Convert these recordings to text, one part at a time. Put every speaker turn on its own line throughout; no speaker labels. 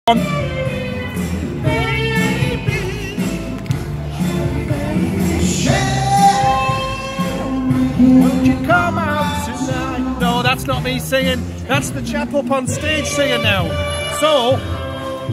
Won't you come out tonight? No, that's not me singing. That's the chap up on stage singing now. So,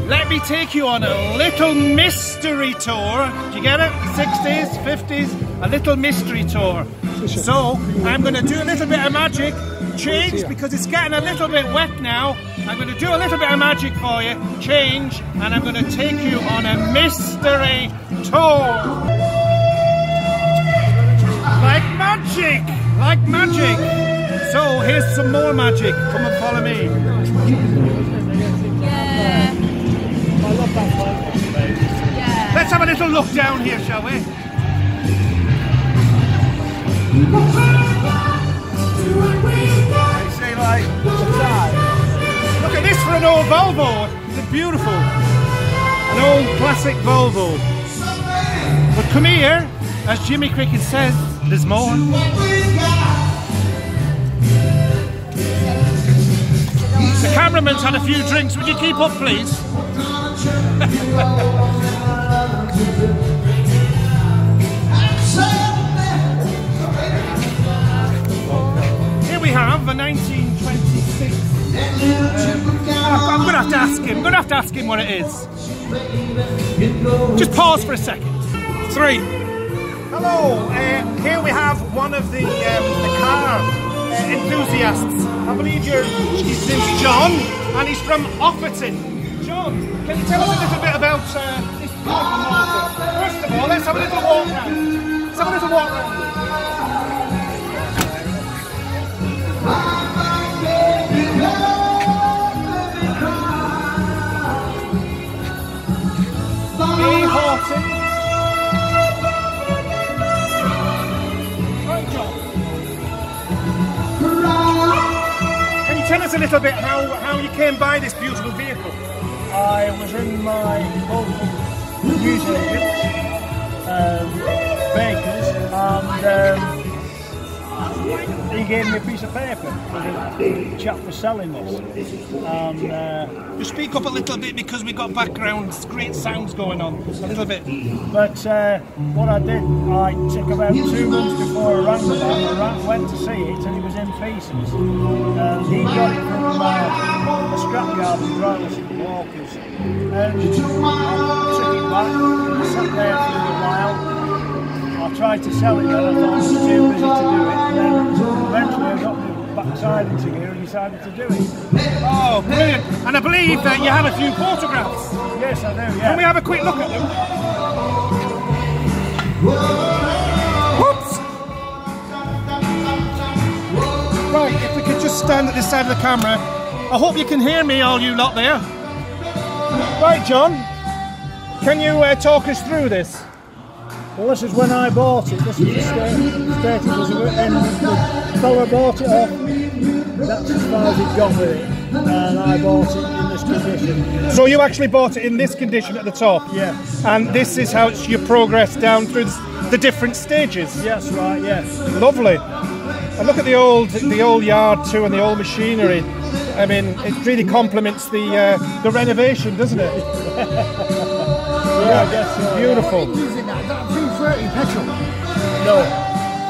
let me take you on a little mystery tour. Do you get it? 60s, 50s, a little mystery tour. So, I'm going to do a little bit of magic, change, because it's getting a little bit wet now. I'm going to do a little bit of magic for you, change, and I'm going to take you on a mystery tour. Like magic! Like magic! So, here's some more magic. Come and follow me.
Yeah.
I love that one.
Yeah.
Let's have a little look down here, shall we? They say like, look at this for an old Volvo. It's beautiful. An old classic Volvo. But come here, as Jimmy Cricket says, there's more. The cameraman's had a few drinks. Would you keep up, please? Here we have a 1926. I'm going to have to ask him. I'm going to have to ask him what it is. Just pause for a second. 3. Hello. Here we have one of the car enthusiasts. I believe his name's John, and he's from Offerton. John, can you tell us a little bit about this vehicle market? First of all, let's have a little walk round. Let's have a little walk round. Can you tell us a little bit how you came by this beautiful vehicle?
I was in my local newsagent, Bakers, and he gave me a piece of paper. The chap was selling this. And,
Just speak up a little bit because we've got background, great sounds going on. A little bit.
But what I did, I took about 2 months before I rang the man. I went to see it and it was in pieces. And he got it from a scrapyard in Dryland Walkers. And I took it back, I sat there for a while. I tried to sell it and I thought I was too busy to do it. And then eventually I got my backside into gear and decided to do it.
Oh, brilliant. And I believe that you have a few photographs.
Yes, I do, yeah.
Can we have a quick look at them? Whoops! Right, if we could just stand at this side of the camera. I hope you can hear me, all you lot there. Right, John, can you talk us through this?
Well, this is when I bought it. This was the state it was in. The fella bought it off. That's as far as he'd gone with it. And I bought it in this condition.
So you actually bought it in this condition at the top?
Yeah.
And this is how you progress down through the different stages?
Yes, right, yes.
Lovely. And look at the old yard too, and the old machinery. I mean, it really complements the renovation, doesn't it?
Yeah, I guess so.
Beautiful.
Petrol?
No.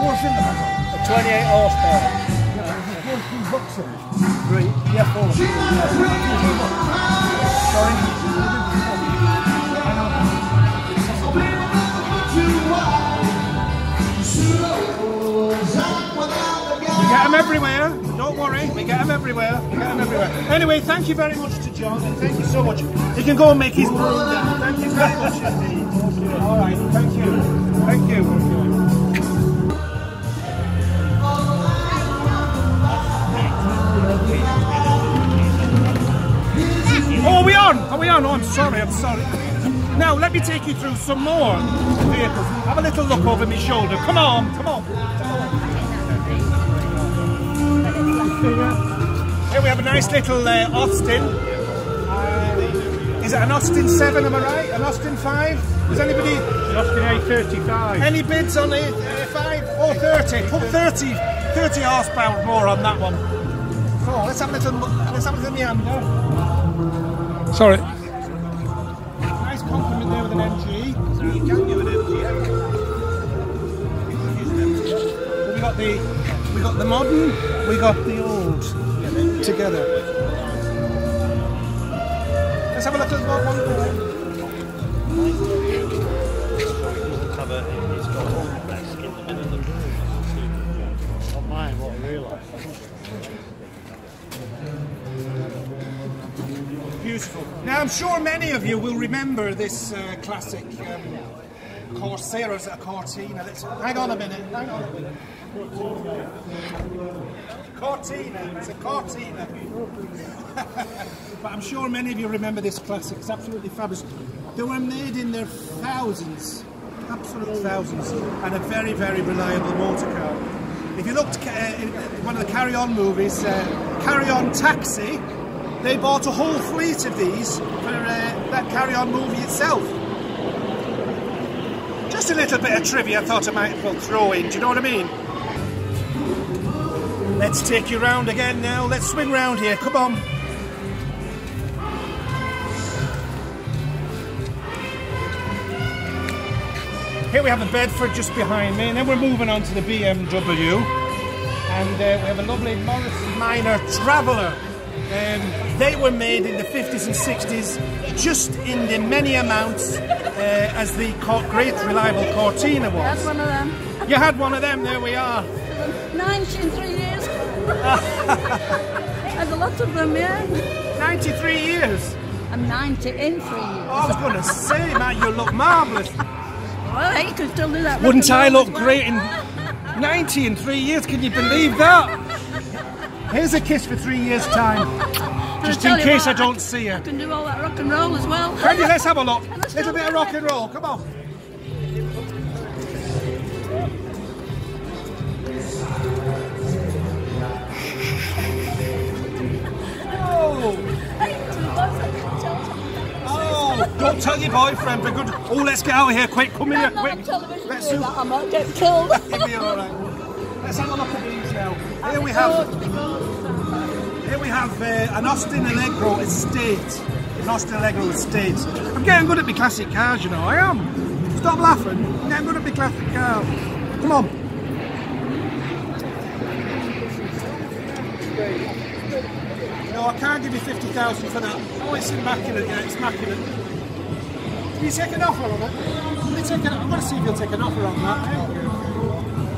What's in the petrol?
A 28 horsepower.
$4
3. Yeah, 4.
We get them everywhere. Don't worry, we get them everywhere. We get them everywhere. Anyway, thank you very much to John, and thank you so much. He can go and make his broom down. Thank you very much indeed. All right, thank you. Thank you. Oh, are we on? Are we on? Oh, I'm sorry. Now, let me take you through some more vehicles. Have a little look over my shoulder. Come on, come on. Here we have a nice little Austin. Is it an Austin 7, am I right? An Austin 5? Is anybody?
An Austin A35.
Any bids on the 5? Oh, 30. Put 30 horsepower more on that one. Oh, let's have a little meander. Sorry. we got the modern, we got the old together. Let's have a look at one more.
It's got all the best in the middle of the room. Not mine, what I realise.
Beautiful. Now I'm sure many of you will remember this classic Corsair, or is it a Cortina? Hang on a minute, hang on a minute. Cortina, it's a Cortina. But I'm sure many of you remember this classic, it's absolutely fabulous. They were made in their thousands, absolute thousands, and a very, very reliable motor car. If you looked in one of the Carry On movies, Carry On Taxi, they bought a whole fleet of these for that Carry On movie itself. Just a little bit of trivia I thought I might well throw in, do you know what I mean? Let's take you round again now, let's swing round here, come on. Here we have the Bedford just behind me, and then we're moving on to the BMW. And we have a lovely Morris Minor Traveller. They were made in the 50s and 60s, just in the many amounts as the great reliable Cortina was.
I had one of them.
You had one of them, there we are.
90 in 3 years. I had a lot of them, yeah.
93 years?
I'm 90 in 3 years.
I was going to say, man, you look marvellous.
Well, you can still do that.
Wouldn't I look great in 90 in 3 years? Can you believe that? Here's a kiss for 3 years' time. Just in case I don't see you.
I can do all that rock and roll as well.
Can you? Let's have a look. Little bit of rock and roll. Come on. Oh, don't tell your boyfriend, but good. Oh, let's get out of here quick. Come here, quick.
Let's do that. I might get killed.
You'll be all right. Let's have a look at these now. Here we have an Austin Allegro Estate. An Austin Allegro Estate. I'm getting good at my classic cars, you know. I am. Stop laughing. I'm getting good at my classic cars. Come on. No, I can't give you 50,000 for that. Oh, it's immaculate. Yeah, it's immaculate. Can you take an offer on it? I'm going to see if you'll take an offer on that.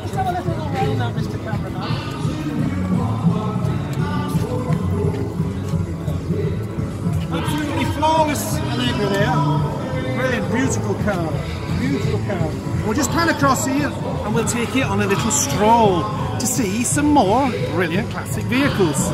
Let's have a little look around that, Mr. Cameraman. Absolutely flawless Allegro there. Brilliant, beautiful car. Beautiful car. We'll just pan across here and we'll take you on a little stroll to see some more brilliant classic vehicles.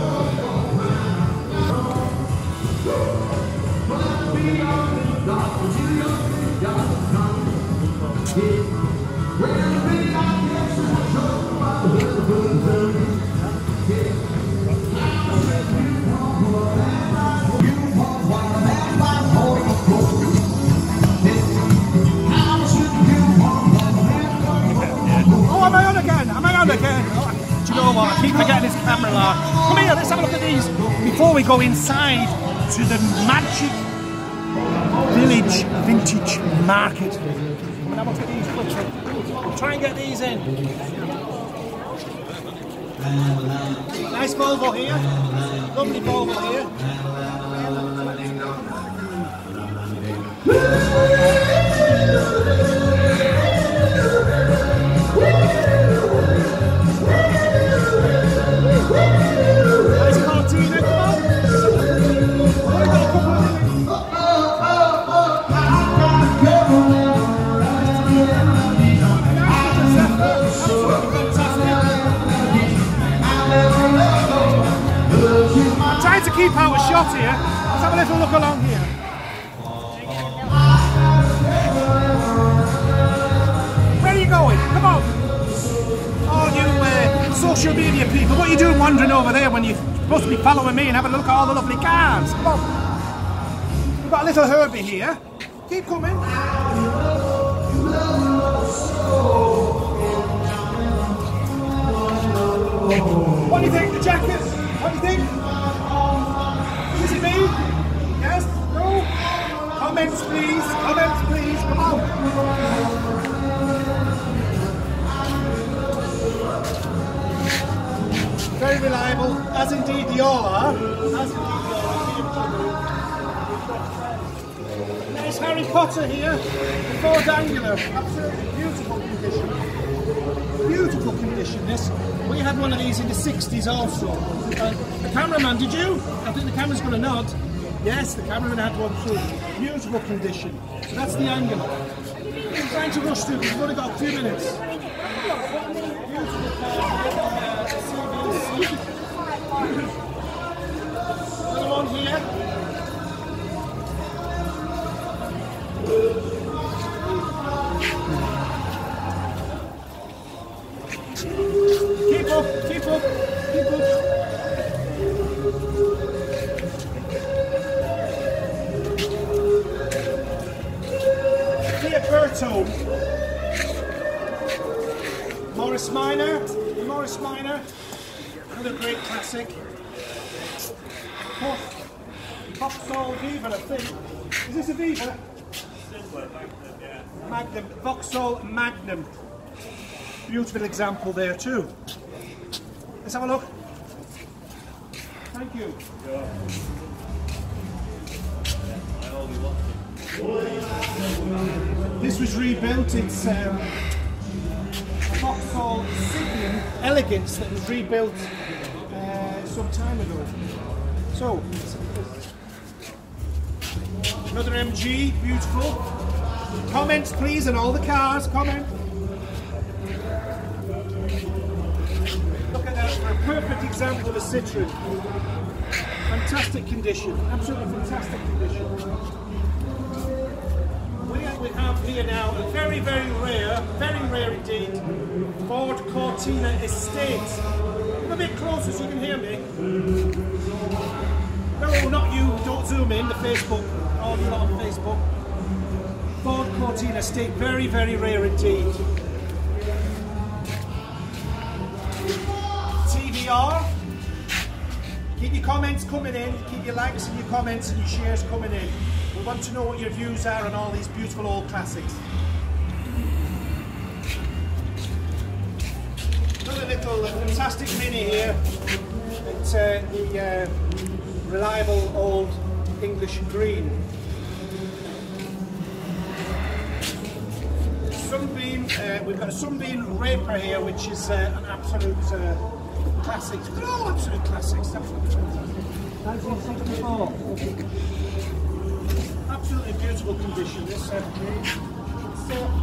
Again. Oh, do you know what? I keep forgetting this camera lark. Come here, let's have a look at these before we go inside to the Magic Village Vintage Market. I'm gonna have a look at these quickly. We'll try and get these in. Nice Volvo here. Lovely Volvo here. Keep out a shot here. Let's have a little look along here. Where are you going? Come on. All you social media people, what are you doing wandering over there when you're supposed to be following me and having a look at all the lovely cars? Come on. We've got a little Herbie here. Keep coming. What do you think? The jacket? What do you think? Is it me? Yes? No? Comments please, come on. Very reliable, as indeed they all are. There's Harry Potter here, the Ford Angular, absolutely beautiful condition. Beautiful condition, this. We had one of these in the 60s also. The cameraman, did you? I think the camera's going to nod. Yes, the cameraman had one too. Beautiful condition. So that's the Angular. I'm trying to rush through because we've only got a few minutes. Beautiful car. Another one here. Keep up, keep up, keep up. Berto. Morris Minor, another great classic. Vauxhall Viva, I think. Is this a Viva? Magnum, Vauxhall Magnum. Beautiful example there too. Let's have a look. Thank you. This was rebuilt. It's a Vauxhall Signium Elegance that was rebuilt some time ago. So, another MG, beautiful. Comments please on all the cars, comment. Look at that, for a perfect example of a Citroen. Fantastic condition, absolutely fantastic condition. We have here now a very, very rare indeed, Ford Cortina Estate. Come a bit closer so you can hear me. No, not you, don't zoom in, the Facebook, all you lot on Facebook. Ford Cortina Estate, very, very rare indeed. T.V.R. Keep your comments coming in, keep your likes and your comments and your shares coming in. We want to know what your views are on all these beautiful old classics. Another little fantastic mini here. It's the reliable old English green. Sunbeam, we've got a Sunbeam Raper here, which is an absolute classic. They're all absolute classics. Absolutely fantastic. 1964. Absolutely beautiful condition, this MG.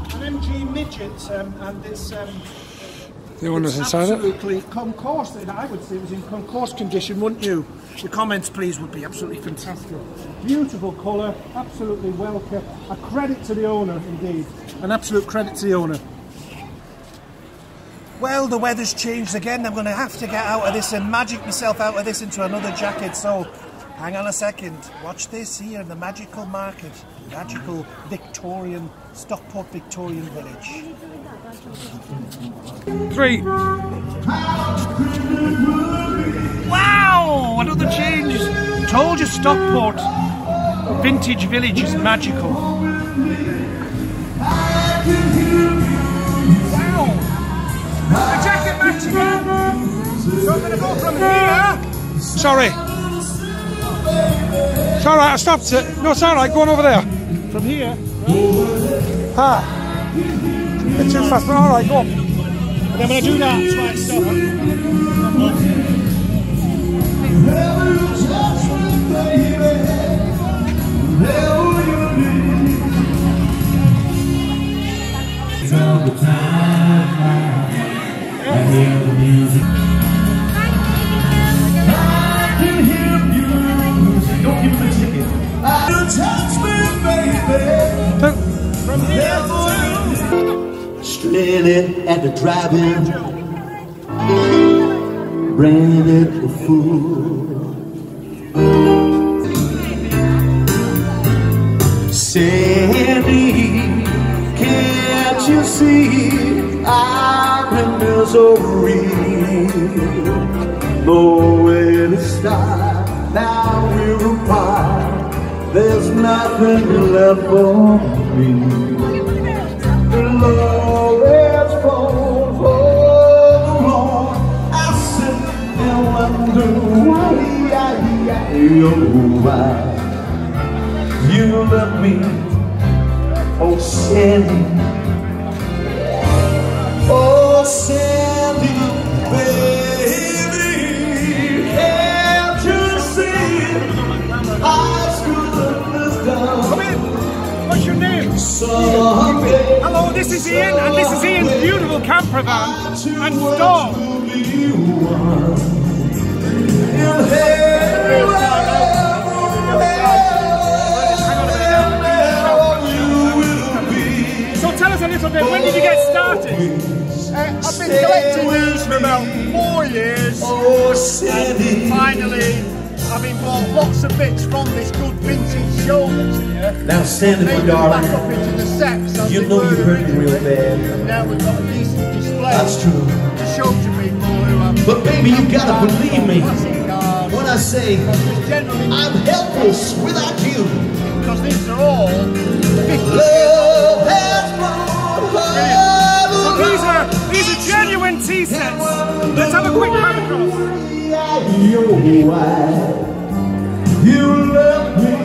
It's an MG midget, and it's
the one that's inside
absolutely concourse. I would say it was in concourse condition, wouldn't you? The comments, please, would be absolutely fantastic. Beautiful colour, absolutely well kept. A credit to the owner, indeed. An absolute credit to the owner. Well, the weather's changed again. I'm going to have to get out of this and magic myself out of this into another jacket. So, hang on a second. Watch this here in the magical market. Magical Victorian, Stockport Victorian village.
3.
Wow! Another change. Told you Stockport vintage village is magical. Wow! The jacket match again. So I'm going to go from here.
Sorry. It's alright, I stopped it. No, it's alright, go on over there.
From here.
Ah. It's too fast, but alright, go on.
And then when I do that, that's why I stop. From here
stranded at the drive-in, branded a fool. Sandy, can't you see I'm in misery? Nowhere to start, now we're apart. There's nothing left for me. The love is for the Lord. I sit in know why you love me, oh Sandy, oh Sandy, baby, can't you see I screwed this down?
Come in. What's your name?
Someday,
Hello, this is Ian, and this is Ian's beautiful camper van and store. So tell us a little bit, when did you get started?
I've been collecting these for about 4 years, and finally having bought lots of bits from this good vintage show that's here.
Now Sandy, my
Made them
darling,
back up into the sets as
you
they
know
were
you hurt me real
originally.
bad.
And now we've got a decent display.
That's true.
To show to people who have.
But baby, you gotta believe me
classic cars.
when I say
Because generally,
I'm helpless without you.
because these are all 50
Love has grown.
So these are genuine tea sets. Let's have a quick pan across.
You know why you love me,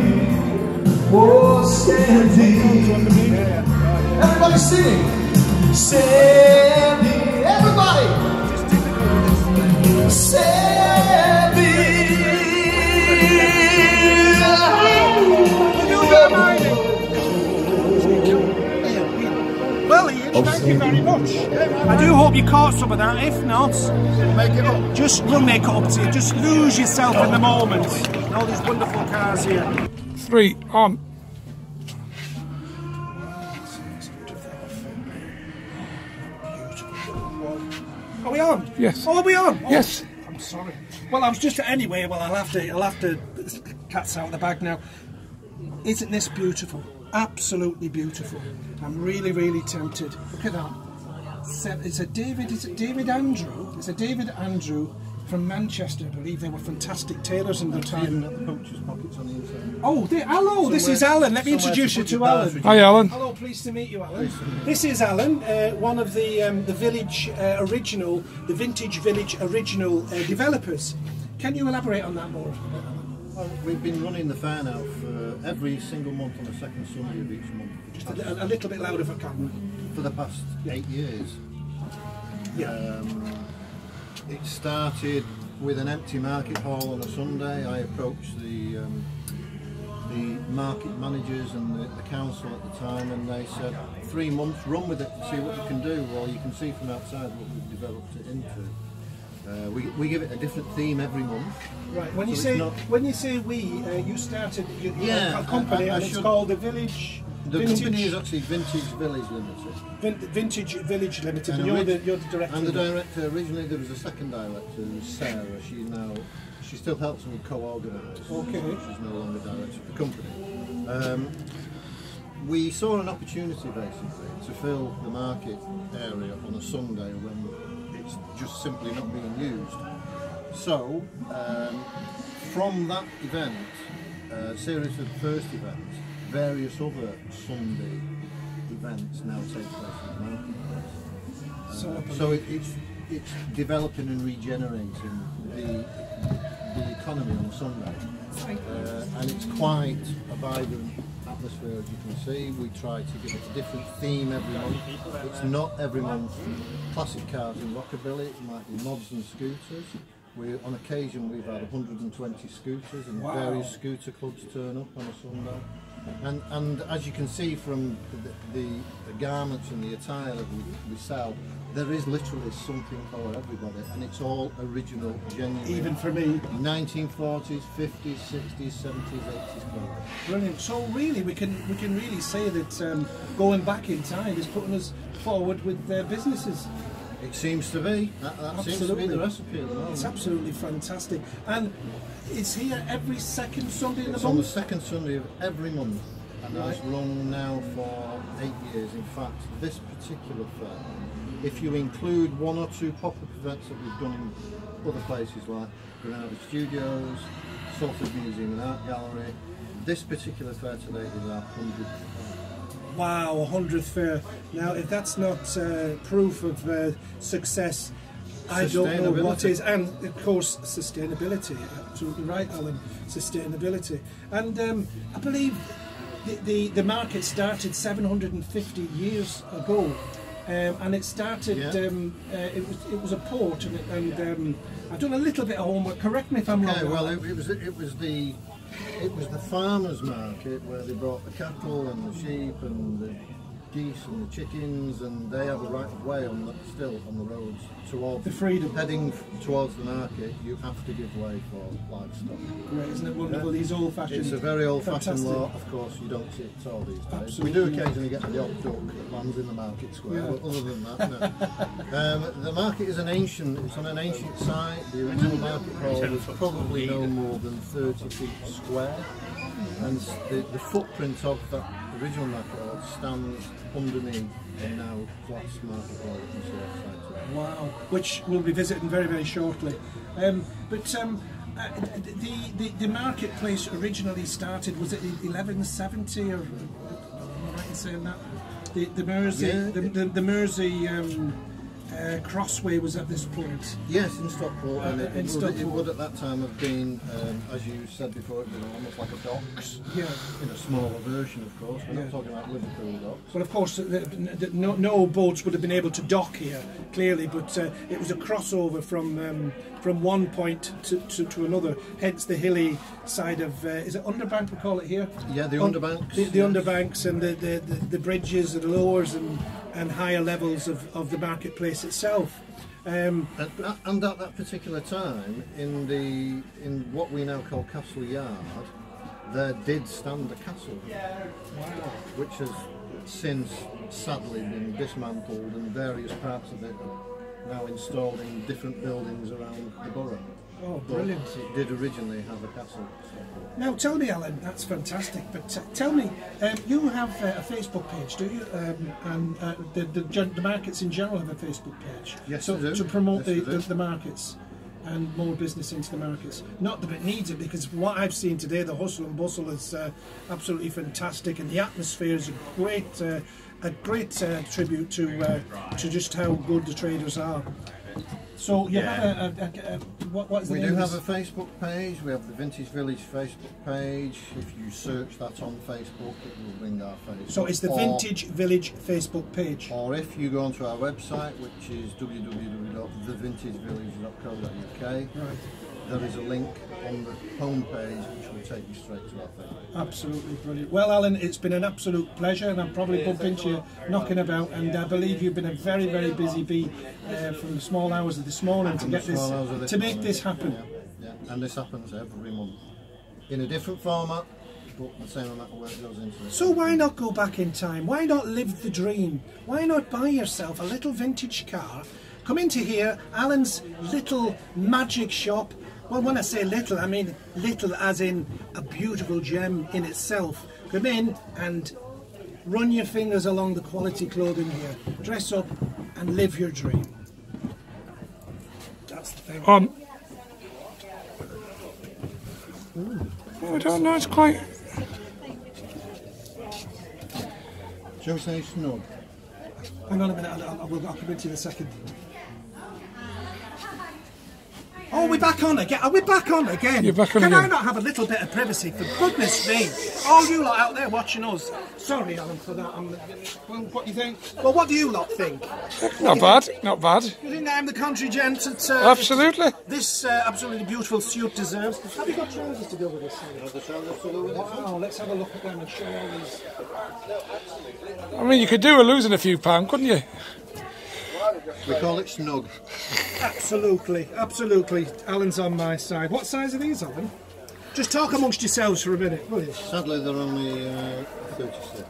oh Sandy. Everybody sing, Sandy. Everybody, Sandy.
You don't mind it. Well, Ian, thank you very much. I do hope you caught some of that. If not,
make it up.
just we'll make it up to you. Just lose yourself in the moment. All these wonderful cars here.
3 on.
Are we on?
Yes.
Oh, are we on? Oh,
Yes.
I'm sorry. Well, I was just anyway. Well, I'll have to. Cat's out of the bag now. Isn't this beautiful? Absolutely beautiful. I'm really, really tempted. Look at that. It's a David. Is it David Andrew? It's a David Andrew from Manchester. I believe they were fantastic tailors in their time. Oh, hello. This is Alan. Let me introduce you to Alan.
Hi, Alan.
Hello, pleased to meet you, Alan. This is Alan, one of the Village original, the Vintage Village original developers. Can you elaborate on that more?
Well, we've been running the fair now for every single month on the second Sunday of each month.
Just a little bit louder if I can.
For the past 8 years.
Yeah.
It started with an empty market hall on a Sunday. I approached the market managers and the council at the time, and they said 3 months, run with it and see what you can do. Well, you can see from outside what we've developed it into. We give it a different theme every month.
Right. When you say we, you started a company, and it's called the Village.
The company is actually Vintage Village Limited.
Vintage Village Limited, and you're the director.
And the director, originally there was a second director, Sarah. She still helps me co-organise.
Okay.
She's no longer director of the company. We saw an opportunity basically to fill the market area on a Sunday when it's just simply not being used. So, from that event, series of first events, various other Sunday events now take place in the marketplace. So it's developing and regenerating the economy on Sunday, and it's quite a vibrant atmosphere, as you can see. We try to give it a different theme every month. It's not every month classic cars and rockabilly, it might be mods and scooters. On occasion we've had 120 scooters, and various scooter clubs turn up on a Sunday. And as you can see from the garments and the attire that we sell, there is literally something for everybody, and it's all original, genuine.
Even for me.
1940s, 50s, 60s, 70s, 80s clothes.
Brilliant. So really, we can really say that going back in time is putting us forward with businesses.
It seems to be. That seems to be the recipe at the moment.
It's absolutely fantastic. And it's here every second Sunday in the month?
It's on the second Sunday of every month, and it's run now for 8 years. In fact, this particular fair, if you include 1 or 2 pop-up events that we've done in other places like Granada Studios, Salford Museum and Art Gallery, this particular fair today is our 100th fair.
Wow, 100th fair. Now, if that's not proof of success, I don't know what is, and of course sustainability. Absolutely right, Alan. Sustainability, and I believe the market started 750 years ago, and it started. It was a port, and I've done a little bit of homework. Correct me if I'm wrong.
Well, it was the farmers' market where they brought the cattle and the sheep and the geese and the chickens, and they have a right of way on the roads towards
the freedom.
Heading towards the market, you have to give way for livestock.
Great, isn't it wonderful? These old-fashioned.
It's a very old-fashioned law. Of course, you don't see it at all these days.
Absolutely.
We do occasionally get the odd duck that lands in the market square, but other than that, no. The market is it's on an ancient site. The original market hall was probably no more than 30 feet square, and the footprint of that original market hall stands underneath the now glass market hall that you see outside.
Wow, which we'll be visiting very, very shortly. The marketplace originally started, was it 1170, or am I right in saying that? The Mersey, the Mersey crossway was at this point.
Yes, in Stockport, and it would at that time have been, as you said before, it was almost like a docks. Yeah. In a smaller version, of course. We're not talking about Liverpool docks.
Well, of course, no boats would have been able to dock here, clearly, but it was a crossover from one point to another. Hence the hilly side of is it Underbank we call it here?
Yeah, the underbanks.
The underbanks and the bridges and the lowers and higher levels of the marketplace itself.
And at that particular time, in what we now call Castle Yard, there did stand a castle, which has since sadly been dismantled, and various parts of it are now installed in different buildings around the borough.
Oh, brilliant.
But it did originally have a castle.
Now tell me, Alan, that's fantastic, but tell me, you have a Facebook page, do you? And the markets in general have a Facebook page.
Yes,
so,
they do.
To promote
yes,
the markets and more business into the markets. Not that it needs it, because what I've seen today, the hustle and bustle is absolutely fantastic, and the atmosphere is a great tribute to just how good the traders are. So you have what is the
We
name
do
of
have a Facebook page. We have the Vintage Village Facebook page. If you search that on Facebook, it will bring our Facebook.
So it's the Vintage Village Facebook page.
Or if you go onto our website, which is www.thevintagevillage.co.uk, right, there is a link on the home page which will take you straight to our Facebook.
Absolutely brilliant. Well, Alan, it's been an absolute pleasure, and I'm probably bumped into you knocking about, and I believe you've been a very, very busy bee from the small hours of this morning to make this happen.
Yeah, and this happens every month in a different format, but the same amount of work goes into it.
So why not go back in time? Why not live the dream? Why not buy yourself a little vintage car? Come into here, Alan's little magic shop. Well, when I say little, I mean little as in a beautiful gem in itself. Come in and run your fingers along the quality clothing here. Dress up and live your dream. That's the thing.
I don't know, it's quite...
Shall we say snug?
Hang on a minute, I'll come into you in a second. Oh, we're back on again. Are we back on again?
You're back on
Can
again.
I not have a little bit of privacy, for goodness sake? All you lot out there watching us. Sorry, Alan, for that. Well, what do you think? Well, what do you lot think?
Not bad, not bad.
You think I'm the country gent that
Absolutely.
this absolutely beautiful suit deserves? Have you got trousers to go with this? Wow, let's have a look at them and show all these.
I mean, you could do with losing a few pounds, couldn't you?
We call it snug.
Absolutely, absolutely. Alan's on my side. What size are these, Alan? Just talk amongst yourselves for a minute, will you?
Sadly, they're only 36.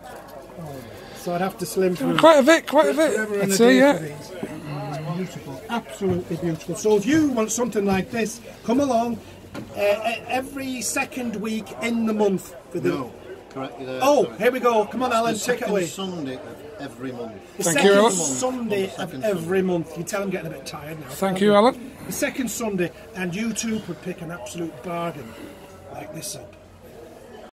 Oh, so I'd have to slim through.
Quite a bit, I'd say, yeah.
Beautiful, absolutely beautiful. So if you want something like this, come along every second week in the month. For the...
No, correct you there.
Oh,
sorry.
here we go. Come on, Alan, take it away.
Sunday of every month.
The
Thank
second
you.
Sunday of every month. You tell I'm getting a bit tired now.
Thank you, Alan.
The second Sunday, and you two could pick an absolute bargain like this up.